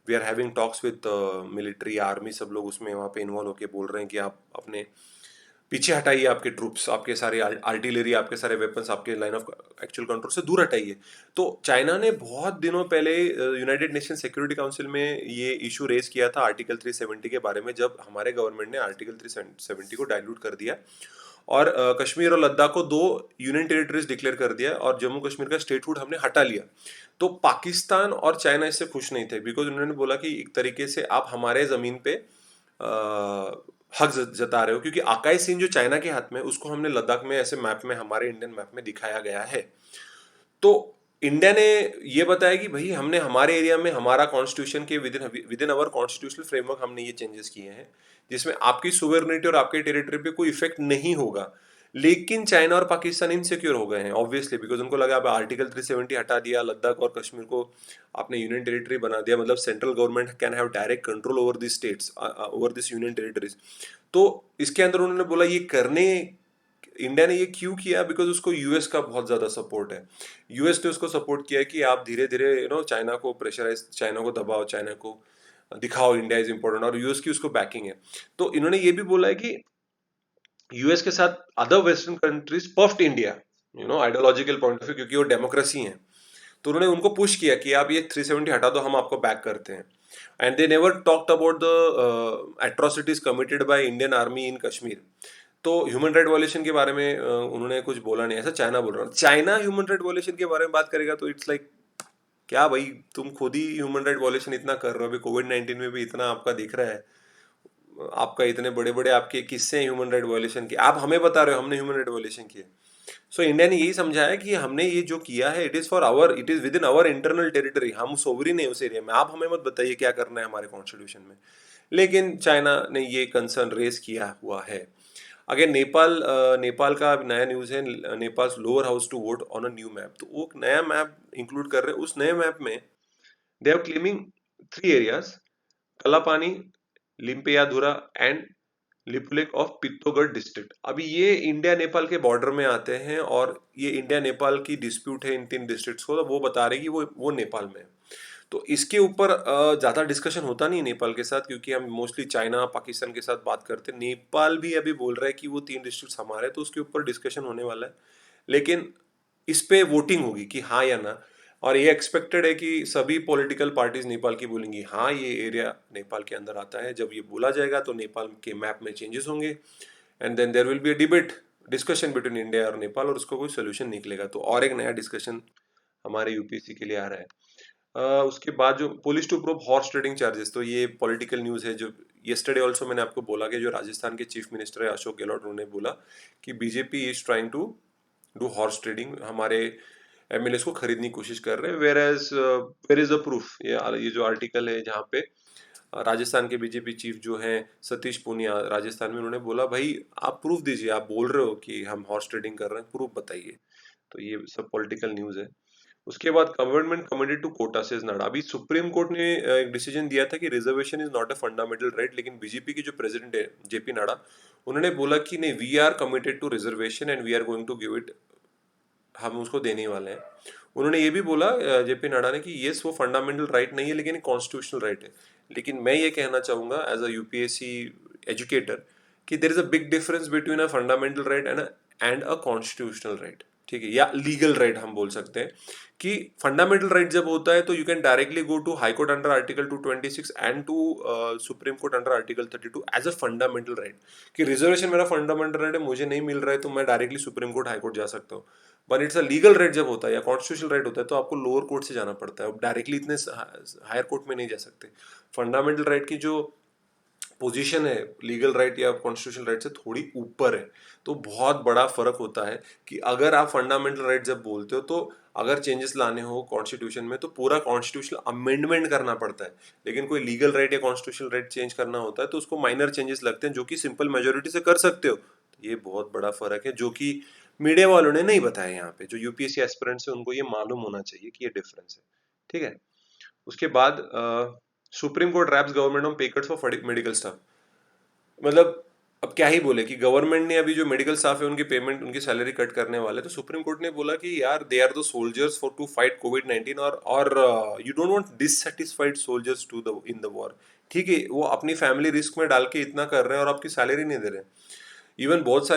We are having talks with military, army, सब लोग उसमें वहाँ पे इन्वॉल्व होके बोल रहे हैं कि आप अपने पीछे हटाइए, आपके ट्रूप्स, आपके सारे आर्टिलरी, आपके सारे वेपन्स, आपके लाइन ऑफ एक्चुअल कंट्रोल से दूर हटाइए। तो चाइना ने बहुत दिनों पहले यूनाइटेड नेशन सिक्योरिटी काउंसिल में ये इशू रेज किया था आर्टिकल 370 के बारे में, जब हमारे गवर्नमेंट ने आर्टिकल 370 को डाइल्यूट कर दिया और कश्मीर और लद्दाख को 2 यूनियन टेरिटरीज डिक्लेयर कर दिया, और जम्मू कश्मीर का स्टेटहुड हमने हटा लिया। तो पाकिस्तान और चाइना इससे खुश नहीं थे, बिकॉज उन्होंने बोला कि एक तरीके से आप हमारे जमीन पे हक जता रहे हो, क्योंकि आकाई सिंह जो चाइना के हाथ में, उसको हमने लद्दाख में ऐसे मैप में, हमारे इंडियन मैप में दिखाया गया है। तो इंडिया ने ये बताया कि भाई हमने हमारे एरिया में हमारा कॉन्स्टिट्यूशन के with in our constitutional framework हमने ये चेंजेस किए हैं जिसमें आपकी सुवेरनिटी और आपके टेरिटरी पे कोई इफेक्ट नहीं होगा। लेकिन चाइना और पाकिस्तान इनसिक्योर हो गए हैं ऑब्वियसली, बिकॉज उनको लगा अब आर्टिकल 370 हटा दिया, लद्दाख और कश्मीर को आपने यूनियन टेरिटरी बना दिया, मतलब central government can have direct control over this states, over this union territories. तो इसके अंदर उन्होंने बोला ये करने, इंडिया ने ये क्यों किया, बिकॉज उसको यूएस का बहुत ज्यादा सपोर्ट है। यूएस ने उसको सपोर्ट किया कि आप धीरे धीरे चाइना को प्रेशराइज, चाइना को दबाओ, चाइना को दिखाओ इंडिया इज इंपॉर्टेंट, और यूएस की उसको बैकिंग है। तो इन्होंने ये भी बोला है कि यूएस के साथ other western countries puffed India, ideological point of view, क्योंकि वो डेमोक्रेसी है। तो उन्होंने उनको पुश किया कि आप ये 370 हटा दो, हम आपको बैक करते हैं। And they never talked about the atrocities committed by Indian army इन कश्मीर। तो ह्यूमन राइट वॉयलेशन के बारे में उन्होंने कुछ बोला नहीं, ऐसा चाइना बोल रहा है। चाइना ह्यूमन राइट वॉयलेशन के बारे में बात करेगा तो इट्स लाइक क्या भाई, तुम खुद ही ह्यूमन राइट वॉयलेशन इतना कर रहे हो, अभी कोविड-19 में भी इतना आपका दिख रहा है, आपका इतने बड़े बड़े आपके किस्से हैं ह्यूमन राइट वॉयलेशन के, आप हमें बता रहे हो हमने ह्यूमन राइट वॉयलेशन किए। सो इंडिया ने यही समझाया कि हमने ये जो किया है it is for our, it is within our internal territory, हम सोवरिन है उस एरिया में, आप हमें मत बताइए क्या करना है हमारे कॉन्स्टिट्यूशन में। लेकिन चाइना ने ये कंसर्न रेज किया हुआ है। अगर नेपाल का नया न्यूज़ है, Nepal lower house to vote on a new map, तो वो नया मैप इंक्लूड कर रहे हैं। उस नए मैप में they are claiming 3 areas, Kalapani, Limpiyadhura and Lipulekh of Pithoragarh district. अभी ये इंडिया नेपाल के बॉर्डर में आते हैं और ये इंडिया नेपाल की डिस्प्यूट है इन 3 डिस्ट्रिक्ट्स को, तो वो बता रहे कि वो नेपाल में है। तो इसके ऊपर ज़्यादा डिस्कशन होता नहीं है नेपाल के साथ, क्योंकि हम मोस्टली चाइना पाकिस्तान के साथ बात करते हैं। नेपाल भी अभी बोल रहा है कि वो 3 डिस्ट्रिक्ट हमारे, तो उसके ऊपर डिस्कशन होने वाला है। लेकिन इस पे वोटिंग होगी कि हाँ या ना, और ये एक्सपेक्टेड है कि सभी पॉलिटिकल पार्टीज नेपाल की बोलेंगी हाँ ये एरिया नेपाल के अंदर आता है। जब ये बोला जाएगा तो नेपाल के मैप में चेंजेस होंगे, and then there will be a debate, discussion between India और नेपाल, और उसको कोई सोल्यूशन निकलेगा। तो और एक नया डिस्कशन हमारे यूपीएससी के लिए आ रहा है। उसके बाद जो police to prove horse trading charges, तो ये पॉलिटिकल न्यूज़ है। जो येस्टरडे ऑल्सो मैंने आपको बोला कि जो राजस्थान के चीफ मिनिस्टर है अशोक गहलोत, उन्होंने बोला कि BJP is trying to do horse trading, हमारे एमएलएस को खरीदने की कोशिश कर रहे हैं। वेयर इज द प्रूफ, ये जो आर्टिकल है जहाँ पे राजस्थान के बीजेपी चीफ जो हैं सतीश पूनिया राजस्थान में, उन्होंने बोला भाई आप प्रूफ दीजिए, आप बोल रहे हो कि हम हॉर्स ट्रेडिंग कर रहे हैं, प्रूफ बताइए। तो ये सब पॉलिटिकल न्यूज़ है। उसके बाद गवर्नमेंट कमिटेड टू कोटा से नाडा, अभी सुप्रीम कोर्ट ने एक डिसीजन दिया था कि reservation is not a fundamental right, लेकिन बीजेपी के जो प्रेसिडेंट है जेपी नाडा, उन्होंने बोला कि नहीं, we are committed to reservation and we are going to give it, हम उसको देने वाले हैं। उन्होंने ये भी बोला जेपी नाडा ने कि यस वो फंडामेंटल राइट नहीं है लेकिन कॉन्स्टिट्यूशनल राइट है। लेकिन मैं ये कहना चाहूँगा एज अ यूपीएससी एजुकेटर कि there is a big difference between a fundamental right and a constitutional right, ठीक है, या लीगल राइट हम बोल सकते हैं। कि फंडामेंटल राइट जब होता है तो you can directly go to high court under article 226 and to supreme court under article 32 as a fundamental right, कि रिजर्वेशन मेरा फंडामेंटल राइट है, मुझे नहीं मिल रहा है तो मैं directly supreme court high court जा सकता हूँ। But it's a legal right जब होता है या कॉन्स्टिट्यूशनल राइट होता है तो आपको लोअर कोर्ट से जाना पड़ता है, आप डायरेक्टली इतने हायर कोर्ट में नहीं जा सकते। फंडामेंटल राइट की जो पोजीशन है लीगल राइट या कॉन्स्टिट्यूशनल राइट से थोड़ी ऊपर है। तो बहुत बड़ा फर्क होता है कि अगर आप फंडामेंटल राइट जब बोलते हो तो अगर चेंजेस लाने हो कॉन्स्टिट्यूशन में तो पूरा कॉन्स्टिट्यूशनल अमेंडमेंट करना पड़ता है। लेकिन कोई लीगल राइट या कॉन्स्टिट्यूशनल राइट चेंज करना होता है तो उसको माइनर चेंजेस लगते हैं जो कि सिंपल मेजोरिटी से कर सकते हो। तो ये बहुत बड़ा फर्क है जो कि मीडिया वालों ने नहीं बताया। यहाँ पे जो यूपीएससी एस्पिरेंट्स है उनको ये मालूम होना चाहिए कि ये डिफरेंस है, ठीक है। उसके बाद supreme court raps government on pay cuts for medical staff, मतलब अब क्या ही बोले कि गवर्नमेंट ने अभी जो मेडिकल स्टाफ है उनकी पेमेंट, उनकी सैलरी कट करने वाले, तो सुप्रीम कोर्ट ने बोला कि यार they are the soldiers for to fight कोविड-19, और you don't want dissatisfied soldiers to the in the war. ठीक है, वो अपनी फैमिली रिस्क में डाल के इतना कर रहे हैं और आपकी सैलरी नहीं दे रहे। इवन बहुत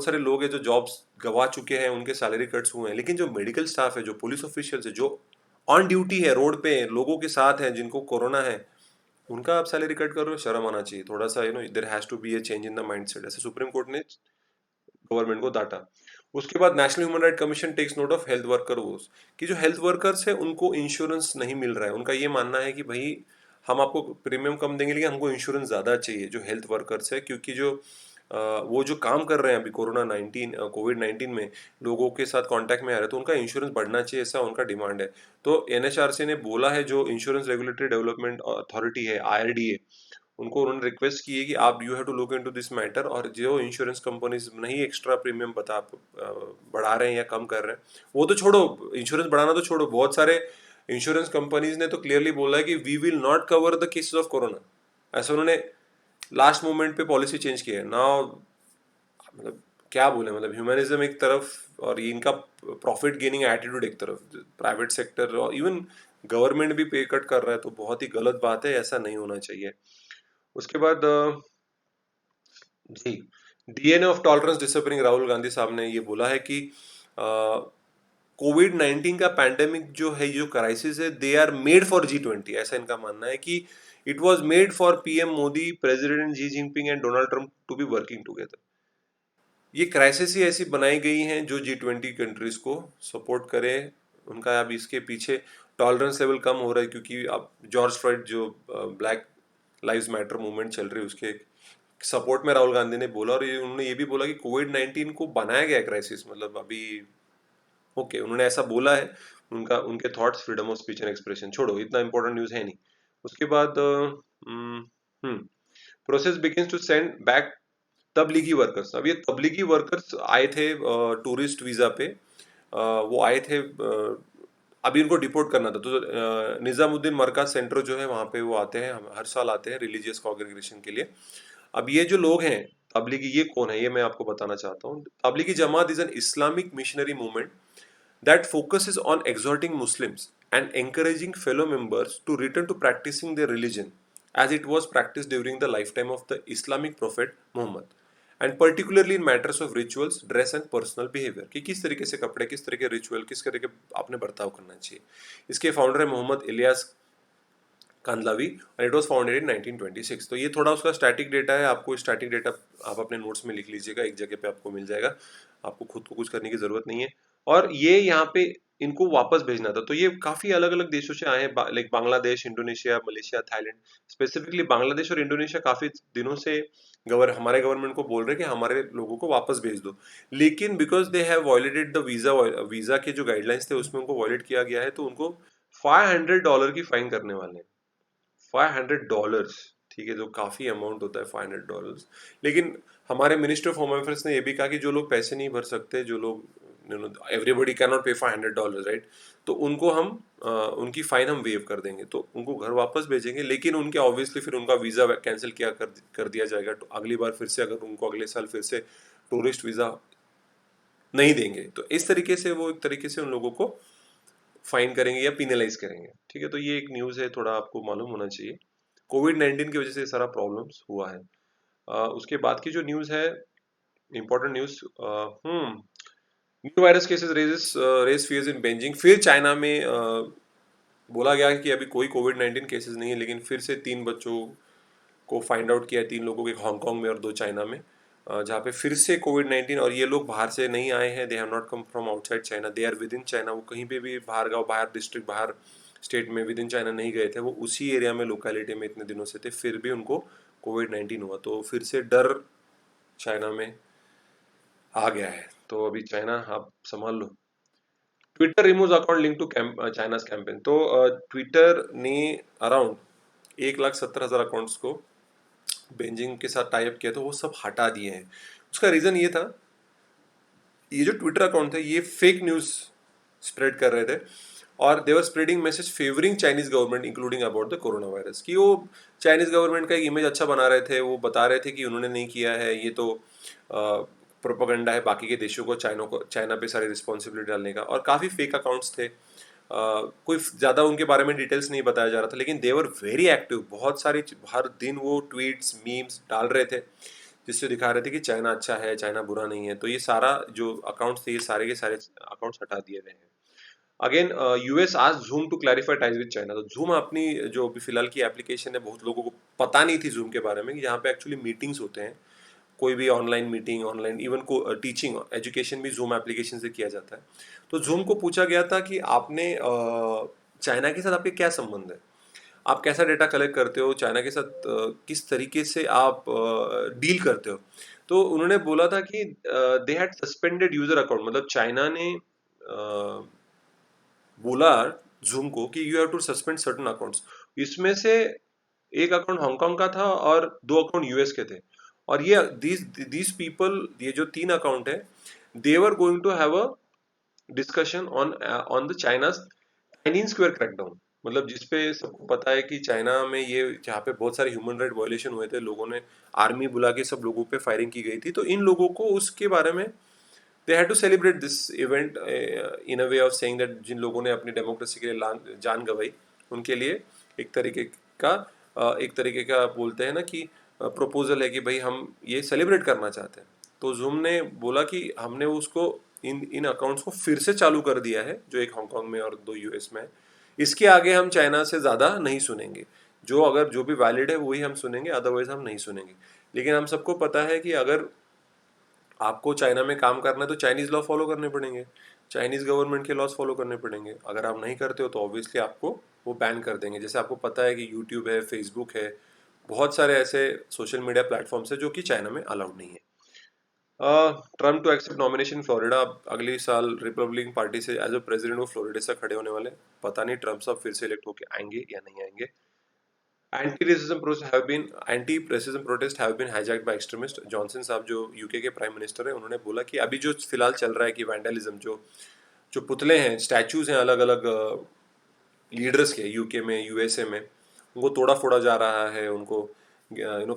सारे लोग हैं जो जॉब्स गवा चुके हैं, उनके सैलरी कट्स हुए हैं। लेकिन जो मेडिकल स्टाफ है, जो पुलिस ऑफिशियल्स है, जो ऑन ड्यूटी है, रोड पे लोगों के साथ हैं, जिनको कोरोना है, उनका आप सैलरी कट कर रहे हो, शर्म आना चाहिए थोड़ा सा। There has to be a change in the mindset, ऐसे सुप्रीम कोर्ट ने गवर्नमेंट को डांटा। उसके बाद national human right commission takes note of health worker woes, कि जो हेल्थ वर्कर्स है उनको इंश्योरेंस नहीं मिल रहा है। उनका ये मानना है कि भाई हम आपको प्रीमियम कम देंगे लेकिन हमको इंश्योरेंस ज़्यादा चाहिए जो हेल्थ वर्कर्स है, क्योंकि जो वो जो काम कर रहे हैं अभी कोविड 19 में लोगों के साथ कांटेक्ट में आ रहे हैं, तो उनका इंश्योरेंस बढ़ना चाहिए, ऐसा उनका डिमांड है। तो एनएचआरसी ने बोला है, जो इंश्योरेंस रेगुलेटरी डेवलपमेंट अथॉरिटी है आईआरडीए, उनको उन्होंने रिक्वेस्ट की है कि आप you have to look into this matter, और जो इंश्योरेंस कंपनीज नहीं एक्स्ट्रा प्रीमियम बढ़ा रहे हैं या कम कर रहे हैं, वो तो छोड़ो, इंश्योरेंस बढ़ाना तो छोड़ो, बहुत सारे इंश्योरेंस कंपनीज ने तो क्लियरली बोला है कि we will not cover the cases of corona, ऐसा उन्होंने लास्ट मोमेंट पे पॉलिसी चेंज की है ना। मतलब क्या बोले, मतलब ह्यूमनिज्म एक तरफ और ये इनका प्रॉफिट गेनिंग एटीट्यूड एक तरफ, प्राइवेट सेक्टर और इवन गवर्नमेंट भी पे कट कर रहा है, तो बहुत ही गलत बात है, ऐसा नहीं होना चाहिए। उसके बाद जी, DNA of tolerance disappearing, Rahul Gandhi साहब ने ये बोला है कि कोविड 19 का पैंडेमिक जो है, जो क्राइसिस है, they are made for G20, ऐसा इनका मानना है कि it was made for PM Modi, president Xi Jinping and Donald Trump to be working together. ये क्राइसिस ही ऐसी बनाई गई हैं जो G20 कंट्रीज को सपोर्ट करे। उनका अब इसके पीछे टॉलरेंस लेवल कम हो रहा है, क्योंकि अब जॉर्ज फ्लॉयड जो ब्लैक लाइव्स मैटर मूवमेंट चल रही है, उसके सपोर्ट में राहुल गांधी ने बोला, और उन्होंने ये भी बोला कि कोविड 19 को बनाया गया क्राइसिस, मतलब अभी ओके, उन्होंने ऐसा बोला है। उनका उनके thoughts, freedom of speech and expression, छोड़ो, इतना इंपॉर्टेंट न्यूज़ है नहीं। उसके बाद process begins to send back Tablighi workers. अब ये तबलीगी वर्कर्स आए थे टूरिस्ट वीज़ा पे, वो आए थे, अभी उनको डिपोर्ट करना था, तो निज़ामुद्दीन मरकज सेंटर जो है वहाँ पे वो आते हैं, हम हर साल आते हैं रिलीजियस कॉन्ग्रेगेशन के लिए। अब ये जो लोग हैं तबलीगी, ये कौन है, ये मैं आपको बताना चाहता हूँ। Tablighi Jamaat is an Islamic missionary movement that focuses on exhorting Muslims and encouraging fellow members to return to practicing their religion as it was practiced during the lifetime of the Islamic Prophet Muhammad, and particularly in matters of rituals, dress and personal behavior, कि किस तरीके से कपड़े, किस तरह के ritual, किस तरह के आपने बर्ताव करना चाहिए। इसके फाउंडर है मोहम्मद इलियास कांदलावी, और इट वाज फाउंडेड इन 1926। तो ये थोड़ा उसका स्टैटिक डेटा है, आपको स्टैटिक डेटा आप अपने नोट्स में लिख लीजिएगा, एक जगह पे आपको मिल जाएगा, आपको खुद को कुछ करने की ज़रूरत नहीं है। और ये यहाँ पे इनको वापस भेजना था, तो ये काफ़ी अलग अलग देशों से आए हैं, like Bangladesh, Indonesia, Malaysia, Thailand. Specifically Bangladesh और इंडोनेशिया काफ़ी दिनों से हमारे गवर्नमेंट को बोल रहे हैं कि हमारे लोगों को वापस भेज दो, लेकिन because they have violated the visa के जो गाइडलाइंस थे उसमें उनको वॉयलेट किया गया है, तो उनको $500 की फाइन करने वाले हैं। $500, ठीक है, जो काफ़ी अमाउंट होता है $500। लेकिन हमारे मिनिस्टर ऑफ होम अफेयर्स ने यह भी कहा कि जो लोग पैसे नहीं भर सकते, जो लोग, एवरीबडी कैन नॉट पे $500, राइट, तो उनको हम उनकी फाइन हम वेव कर देंगे, तो उनको घर वापस भेजेंगे, लेकिन उनके ऑब्वियसली फिर उनका वीज़ा कैंसिल कर दिया जाएगा, तो अगली बार फिर से अगर उनको अगले साल फिर से टूरिस्ट वीज़ा नहीं देंगे, तो इस तरीके से वो एक तरीके से उन लोगों को फाइन करेंगे या पिनलाइज करेंगे। ठीक है, तो ये एक न्यूज़ है, थोड़ा आपको मालूम होना चाहिए। कोविड 19 की वजह से सारा प्रॉब्लम्स हुआ है। उसके बाद की जो न्यूज़ है, important news, new virus cases raise fears in Beijing. फिर चाइना में बोला गया कि अभी कोई कोविड 19 केसेस नहीं है, लेकिन फिर से 3 बच्चों को फाइंड आउट किया है, 3 लोगों को, एक हांगकांग में और 2 चाइना में, जहाँ पे फिर से कोविड 19, और ये लोग बाहर से नहीं आए हैं, they have not come from outside China, they are within China, वो कहीं पे भी बाहर गाँव, बाहर डिस्ट्रिक्ट, बाहर स्टेट में विद इन चाइना नहीं गए थे, वो उसी एरिया में, लोकेलिटी में इतने दिनों से थे, फिर भी उनको कोविड 19 हुआ, तो फिर से डर चाइना में आ गया है। तो अभी चाइना आप संभाल लो। Twitter remove account link to China's campaign. तो ट्विटर ने अराउंड 1,70,000 अकाउंट्स को बेजिंग के साथ टाइप किया, तो वो सब हटा दिए हैं। उसका रीज़न ये था, ये जो ट्विटर अकाउंट थे ये फेक न्यूज़ स्प्रेड कर रहे थे, और they were spreading message favouring Chinese government including about the corona virus, कि वो चाइनीज गवर्नमेंट का एक इमेज अच्छा बना रहे थे, वो बता रहे थे कि उन्होंने नहीं किया है, ये तो प्रोपेगेंडा है बाकी के देशों को, चाइना पे सारी रिस्पॉन्सिबिलिटी डालने का, और काफ़ी फेक अकाउंट्स थे। कोई ज़्यादा उनके बारे में डिटेल्स नहीं बताया जा रहा था, लेकिन देवर वेरी एक्टिव, बहुत सारी हर दिन वो ट्वीट्स, मीम्स डाल रहे थे, जिससे दिखा रहे थे कि चाइना अच्छा है, चाइना बुरा नहीं है। तो ये सारा जो अकाउंट्स थे, ये सारे के सारे अकाउंट्स हटा दिए गए हैं। अगेन यूएस आज Zoom to clarify ties with China. तो जूम अपनी जो अभी फिलहाल की एप्लीकेशन है, बहुत लोगों को पता नहीं थी जूम के बारे में, कि यहाँ पे एक्चुअली मीटिंग्स होते हैं, कोई भी ऑनलाइन मीटिंग, ऑनलाइन इवन को टीचिंग, एजुकेशन भी जूम एप्लीकेशन से किया जाता है। तो जूम को पूछा गया था कि आपने चाइना के साथ आपके क्या संबंध है। आप कैसा डेटा कलेक्ट करते हो, चाइना के साथ किस तरीके से आप डील करते हो। तो उन्होंने बोला था कि they had suspended user account, मतलब चाइना ने बोला जूम को कि you have to suspend certain accounts. इसमें से एक अकाउंट हांगकांग का था और दो अकाउंट यूएस के थे। और ये दीज पीपल, ये जो तीन अकाउंट है, they were going to have a discussion on the China Chinese square crackdown. मतलब जिसपे सबको पता है कि चाइना में ये जहाँ पे बहुत सारे ह्यूमन राइट वायलेशन हुए थे, लोगों ने आर्मी बुला के सब लोगों पे फायरिंग की गई थी, तो इन लोगों को उसके बारे में they had to celebrate this event in a way of saying that जिन लोगों ने अपनी डेमोक्रेसी के लिए जान गंवाई, उनके लिए एक तरीके का एक तरीके का बोलते हैं ना कि प्रपोजल है कि भाई हम ये सेलिब्रेट करना चाहते हैं। तो जूम ने बोला कि हमने उसको इन इन अकाउंट्स को फिर से चालू कर दिया है, जो एक हांगकांग में और दो यूएस में है। इसके आगे हम चाइना से ज़्यादा नहीं सुनेंगे, जो भी वैलिड है वही हम सुनेंगे, अदरवाइज हम नहीं सुनेंगे। लेकिन हम सबको पता है कि अगर आपको चाइना में काम करना है तो चाइनीज़ लॉ फॉलो करने पड़ेंगे, चाइनीज़ गवर्नमेंट के लॉज फॉलो करने पड़ेंगे। अगर आप नहीं करते हो तो ऑब्वियसली आपको वो बैन कर देंगे। जैसे आपको पता है कि यूट्यूब है, फेसबुक है, बहुत सारे ऐसे सोशल मीडिया प्लेटफॉर्म्स है जो कि चाइना में अलाउड नहीं है। Trump to accept nomination Florida, अगले साल रिपब्लिकन पार्टी से एज अ प्रेसिडेंट वो फ्लोरिडा से खड़े होने वाले। पता नहीं ट्रम्प साहब फिर से इलेक्ट होके आएंगे या नहीं आएंगे। Anti racism protest have been hijacked by extremist. Johnson साहब जो यूके के प्राइम मिनिस्टर हैं, उन्होंने बोला कि अभी जो फिलहाल चल रहा है कि वैंडलिज्म, जो जो पुतले हैं, स्टैचूज हैं अलग अलग लीडर्स के, यूके में, यूएसए में, उनको तोड़ा फोड़ा जा रहा है, उनको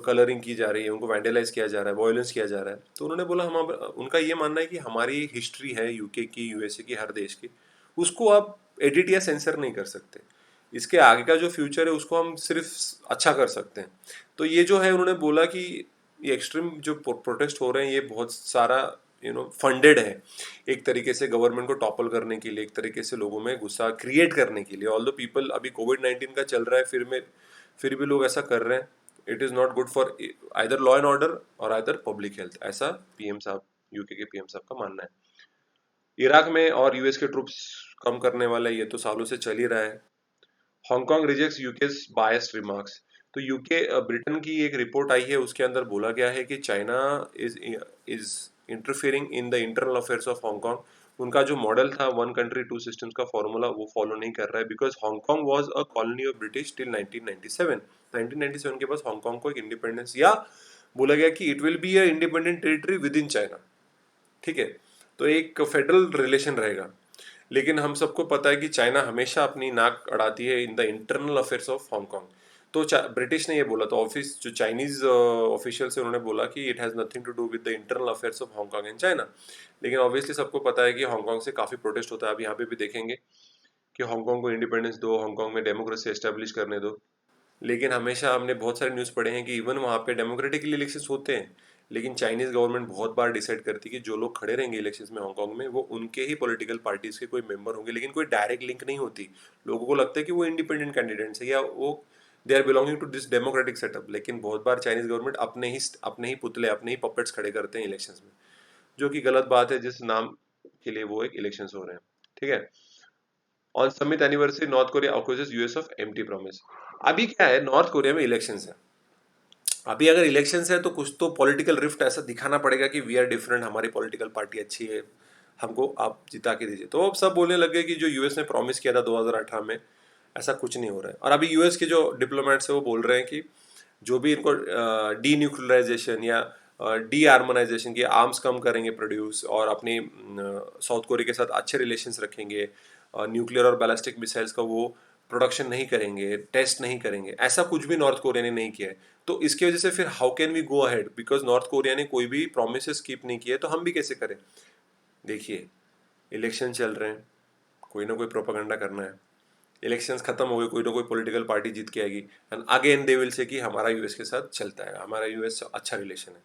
कलरिंग की जा रही है, उनको वैंडलाइज किया जा रहा है, वायलेंस किया जा रहा है। तो उन्होंने बोला हम उनका ये मानना है कि हमारी हिस्ट्री है यूके की, यूएसए की, हर देश की, उसको आप एडिट या सेंसर नहीं कर सकते। इसके आगे का जो फ्यूचर है उसको हम सिर्फ अच्छा कर सकते हैं। तो ये जो है, उन्होंने बोला कि ये एक्सट्रीम जो प्रोटेस्ट हो रहे हैं, ये बहुत सारा फंडेड है, एक तरीके से गवर्नमेंट को टॉपल करने के लिए, एक तरीके से लोगों में गुस्सा क्रिएट करने के लिए। ऑल द पीपल, अभी कोविड-19 का चल रहा है, फिर भी लोग ऐसा कर रहे हैं। It is not good for either law and order और आइदर पब्लिक हेल्थ, ऐसा पीएम साहब, यूके के पीएम साहब का मानना है। इराक में और यूएस के ट्रूप्स कम करने वाला ये तो सालों से चल ही रहा है। Hong Kong rejects UK's biased remarks. तो यूके, ब्रिटेन की एक रिपोर्ट आई है, उसके अंदर बोला गया है कि China is is interfering in the internal affairs of Hong Kong. उनका जो मॉडल था वन कंट्री टू सिस्टम्स का फॉर्मूला, वो फॉलो नहीं कर रहा है, because Hong Kong was a colony of British till 1997। 1997 के बाद हांगकांग को एक इंडिपेंडेंस, या बोला गया कि it will be a independent territory with in China. ठीक है, तो एक फेडरल रिलेशन रहेगा। लेकिन हम सबको पता है कि चाइना हमेशा अपनी नाक अड़ाती है in the internal affairs of Hong Kong. तो ब्रिटिश ने ये बोला, तो ऑफिस जो चाइनीज ऑफिशियल से, उन्होंने बोला कि it has nothing to do with the internal affairs of Hong Kong and China. लेकिन ऑब्वियसली सबको पता है कि हांगकांग से काफ़ी प्रोटेस्ट होता है। अब यहाँ पे भी देखेंगे कि हांगकांग को इंडिपेंडेंस दो, हांगकांग में डेमोक्रेसी एस्टेब्लिश करने दो। लेकिन हमेशा हमने बहुत सारे न्यूज़ पढ़े हैं कि इवन वहाँ पे डेमोक्रेटिकली इलेक्शंस होते हैं, लेकिन चाइनीज़ गवर्नमेंट बहुत बार डिसाइड करती है कि जो लोग खड़े रहेंगे इलेक्शंस में हांगकांग में, वो उनके ही पॉलिटिकल पार्टीज के कोई मेंबर होंगे, लेकिन कोई डायरेक्ट लिंक नहीं होती। लोगों को लगता है कि वो इंडिपेंडेंट कैंडिडेट्स है, या वो they are belonging to this democratic setup. लेकिन बहुत बार चाइनीज़ गवर्नमेंट अपने ही पुतले, अपने ही पपेट्स खड़े करते हैं इलेक्शंस में, जो कि गलत बात है, जिस नाम के लिए वो एक इलेक्शंस हो रहे हैं। ठीक है। On summit anniversary, North Korea accuses US of empty promise. अभी क्या है, नॉर्थ कोरिया में इलेक्शंस है। अभी अगर इलेक्शंस है तो कुछ तो पॉलिटिकल रिफ्ट ऐसा दिखाना पड़ेगा कि वी आर डिफरेंट, हमारी पॉलिटिकल पार्टी अच्छी है, हमको आप जिता के दीजिए। तो अब सब बोलने लगे कि जो यूएस ने प्रॉमिस किया था 2018 में, ऐसा कुछ नहीं हो रहा है। और अभी यूएस के जो डिप्लोमेट्स है वो बोल रहे हैं कि जो भी इनको डी न्यूक्लियराइजेशन या डी आर्मनाइजेशन की, आर्म्स कम करेंगे प्रोड्यूस, और अपनी साउथ कोरिया के साथ अच्छे रिलेशंस रखेंगे, न्यूक्लियर और बैलिस्टिक मिसाइल्स का वो प्रोडक्शन नहीं करेंगे, टेस्ट नहीं करेंगे, ऐसा कुछ भी नॉर्थ कोरिया ने नहीं किया है। तो इसकी वजह से फिर how can we go ahead, because North Korea ने कोई भी प्रोमिस कीप नहीं किए, तो हम भी कैसे करें। देखिए, इलेक्शन चल रहे हैं, कोई ना कोई प्रोपागंडा करना है। इलेक्शंस खत्म हो गए, कोई ना कोई पॉलिटिकल पार्टी जीत के आएगी, and again they will say कि हमारा यूएस के साथ चलता है, हमारा यूएस से अच्छा रिलेशन है।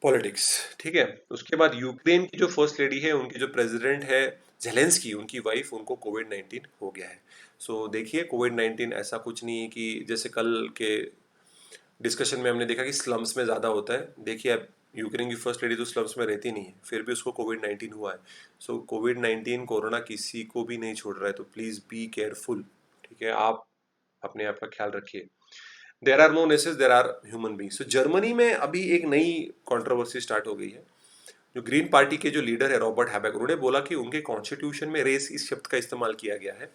पॉलिटिक्स। ठीक है। उसके बाद यूक्रेन की जो फर्स्ट लेडी है, उनकी जो प्रेसिडेंट है जेलेंस्की, उनकी वाइफ, उनको कोविड-19 हो गया है। सो देखिए, कोविड-19 ऐसा कुछ नहीं है कि जैसे कल के डिस्कशन में हमने देखा कि स्लम्स में ज़्यादा होता है। देखिए, अब यूक्रेन की फर्स्ट लेडी तो स्लम्स में रहती नहीं है, फिर भी उसको कोविड-19 हुआ है। सो कोविड-19, कोरोना किसी को भी नहीं छोड़ रहा है, तो प्लीज़ बी केयरफुल। ठीक है। आप अपने आप का ख्याल रखिए। There are no races, there are human beings. तो जर्मनी में अभी एक नई कंट्रोवर्सी स्टार्ट हो गई है। जो ग्रीन पार्टी के जो लीडर है रॉबर्ट हैबेक, उन्होंने बोला कि उनके कॉन्स्टिट्यूशन में रेस इस शब्द का इस्तेमाल किया गया है।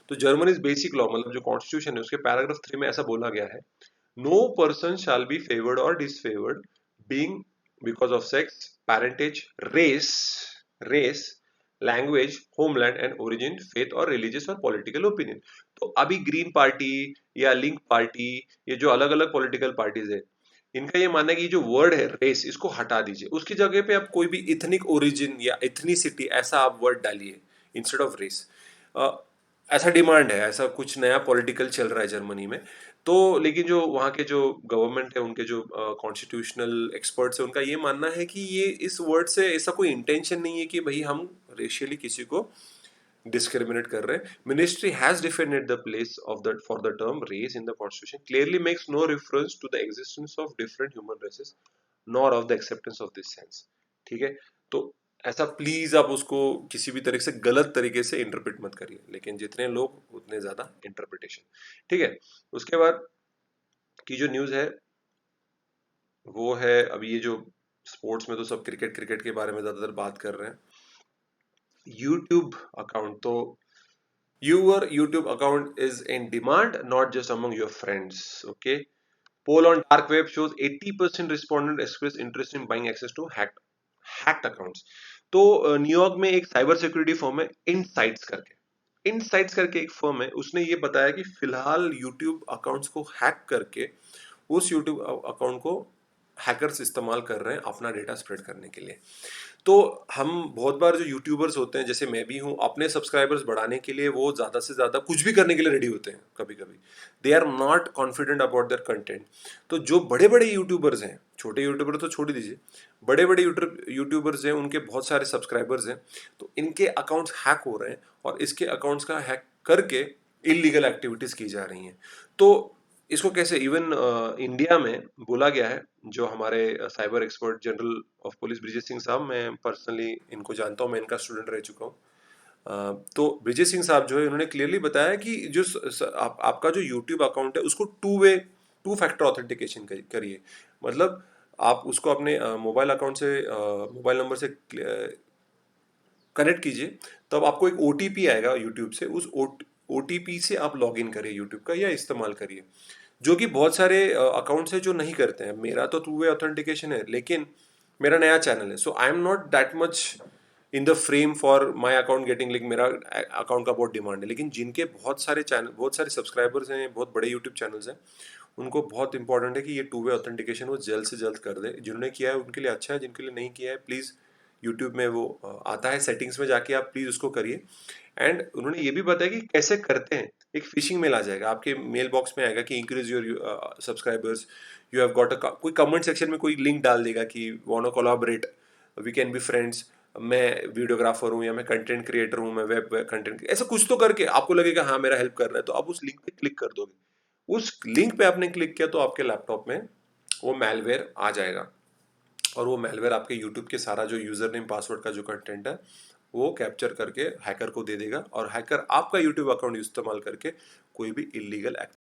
तो जर्मनी बेसिक लॉ, मतलब जो कॉन्स्टिट्यूशन है उसके पैराग्राफ 3 में ऐसा बोला गया है, no person shall be favoured और disfavoured being because of sex, parentage, race, language, homeland and origin, faith और रिलीजियस और पॉलिटिकल ओपिनियन। तो अभी ग्रीन पार्टी या लिंक पार्टी, ये जो अलग अलग पॉलिटिकल पार्टीज है, इनका ये मानना है कि जो वर्ड है रेस, इसको हटा दीजिए, उसकी जगह पे आप कोई भी इथनिक ओरिजिन या इथनिसिटी ऐसा आप वर्ड डालिए इंस्टेड ऑफ रेस। ऐसा डिमांड है, ऐसा कुछ नया पॉलिटिकल चल रहा है जर्मनी में। तो लेकिन जो वहाँ के जो गवर्नमेंट है, उनके जो कॉन्स्टिट्यूशनल एक्सपर्ट्स है, उनका ये मानना है कि ये इस वर्ड से ऐसा कोई इंटेंशन नहीं है कि भाई हम रेशियली किसी को discriminate कर रहे हैं। Ministry has defined the place of the for the term race in the constitution clearly makes no reference to the existence of different human races nor of the acceptance of this sense। ठीक है, तो ऐसा please आप उसको किसी भी तरह से गलत तरीके से इंटरप्रेट मत करिए, लेकिन जितने लोग उतने ज्यादा इंटरप्रिटेशन। ठीक है, उसके बाद की जो न्यूज है वो है, अभी ये जो स्पोर्ट्स में तो सब क्रिकेट क्रिकेट के बारे में ज्यादातर बात कर रहे हैं। यूट्यूब अकाउंट, तो your YouTube account is in demand, not just among your friends. Okay. Poll on dark web shows 80% respondent express interest in buying access to hacked accounts. तो न्यूयॉर्क में एक साइबर सिक्योरिटी फर्म है insights करके एक firm है, उसने ये बताया कि फिलहाल YouTube अकाउंट्स को हैक करके उस YouTube अकाउंट को हैकर्स इस्तेमाल कर रहे हैं अपना डेटा स्प्रेड करने के लिए। तो हम बहुत बार जो यूट्यूबर्स होते हैं, जैसे मैं भी हूँ, अपने सब्सक्राइबर्स बढ़ाने के लिए वो ज़्यादा से ज़्यादा कुछ भी करने के लिए रेडी होते हैं। कभी कभी they are not confident about their content. तो जो बड़े बड़े यूट्यूबर्स हैं, छोटे यूट्यूबर तो छोड़ दीजिए, बड़े बड़े यूट्यूबर्स हैं, उनके बहुत सारे सब्सक्राइबर्स हैं, तो इनके अकाउंट्स हैक हो रहे हैं और इसके अकाउंट्स का हैक करके इलीगल एक्टिविटीज़ की जा रही हैं। तो इसको कैसे, इवन इंडिया में बोला गया है, जो हमारे cyber expert general of police Brijesh Singh साहब, मैं पर्सनली इनको जानता हूँ, मैं इनका स्टूडेंट रह चुका हूँ। तो ब्रिजेश सिंह साहब जो है, उन्होंने क्लियरली बताया कि जो आपका जो यूट्यूब अकाउंट है उसको टू फैक्टर ऑथेंटिकेशन करिए। मतलब आप उसको अपने मोबाइल अकाउंट से, मोबाइल नंबर से कनेक्ट कीजिए, तब तो आपको एक ओटीपी आएगा यूट्यूब से, उस ओटीपी से आप लॉग इन करिए यूट्यूब का या इस्तेमाल करिए, जो कि बहुत सारे अकाउंट्स हैं जो नहीं करते हैं। मेरा तो टू वे ऑथेंटिकेशन है, लेकिन मेरा नया चैनल है, so I am not that much in the frame for my account getting link. मेरा अकाउंट का बहुत डिमांड है, लेकिन जिनके बहुत सारे चैनल, बहुत सारे सब्सक्राइबर्स हैं, बहुत बड़े यूट्यूब चैनल्स हैं, उनको बहुत इंपॉर्टेंट है कि ये टू वे ऑथेंटिकेशन वो जल्द से जल्द कर दे। जिन्होंने किया है उनके लिए अच्छा है, जिनके लिए नहीं किया है प्लीज़ यूट्यूब में वो आता है सेटिंग्स में, जाके आप प्लीज़ उसको करिए। एंड उन्होंने ये भी बताया कि कैसे करते हैं। एक फिशिंग मेल आ जाएगा आपके मेल बॉक्स में, आएगा कि increase your subscribers, you have got a, कोई कमेंट सेक्शन में कोई लिंक डाल देगा कि want to collaborate, we can be friends, मैं वीडियोग्राफर हूँ या मैं कंटेंट क्रिएटर हूँ, मैं वेब कंटेंट, ऐसा कुछ तो करके आपको लगेगा हाँ मेरा हेल्प कर रहा है, तो आप उस लिंक पे क्लिक कर दोगे। उस लिंक पे आपने क्लिक किया तो आपके लैपटॉप में वो मैलवेयर आ जाएगा, और वो मैलवेयर आपके यूट्यूब के सारा जो यूजर नेम पासवर्ड का जो कंटेंट है वो कैप्चर करके हैकर को दे देगा, और हैकर आपका यूट्यूब अकाउंट इस्तेमाल करके कोई भी इलीगल